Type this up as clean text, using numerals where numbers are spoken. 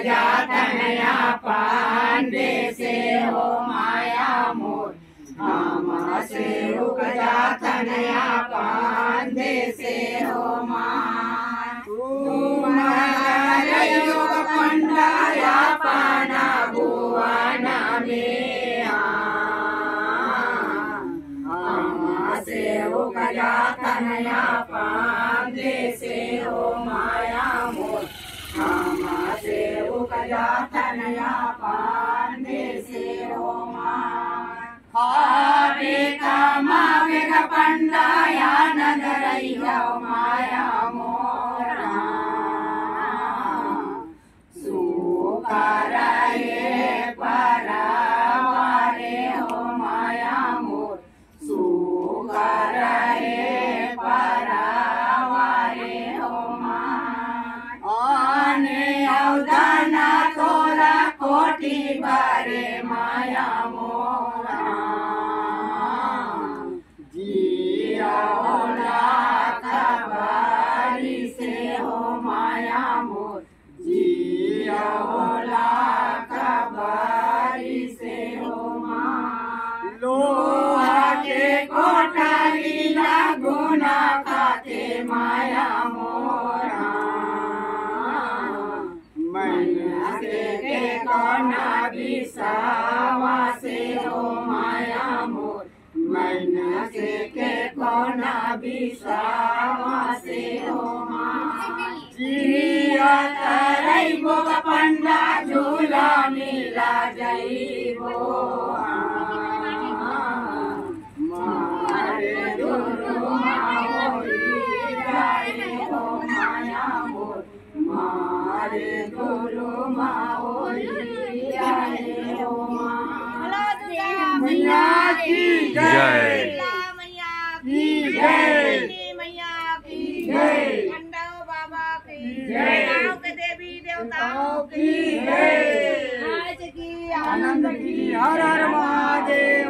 गजा तनया पांडे से हो माया मोर आमा से गजा तनया पांडे से हो माया योग पंडाया पाना भुवाना में आमा से गजा तनया पांडे से हो माया मोर आमा से गजा तनया पांडे से हो माया वेग पंडाया नगरैया माया मोरा सुकराये परवारे हो माया मोर सुकराये परवारे हो माने अवदाना तोरा कोटि बारे माया मोरा जिया होला खबारी से हो माया मोर जिया होला खबारी से हो माँ लोहा के कोठारी गुना खाते माया मोरा मैना से के कोना बिसावा से हो माया मोर मैना से के कोना बिसावा से हो माँ जिया तरई गो पंडा झूला मिला जईबो मारे दुरु माओरी जाए हो माया मोर मारे दुरु माओरी जाए हो मैया की जय मैया की जय मैया की जय खंडव बाबा की जय गाँव के देवी देवताओं की जय आज की आनंद की हर हर महादेव।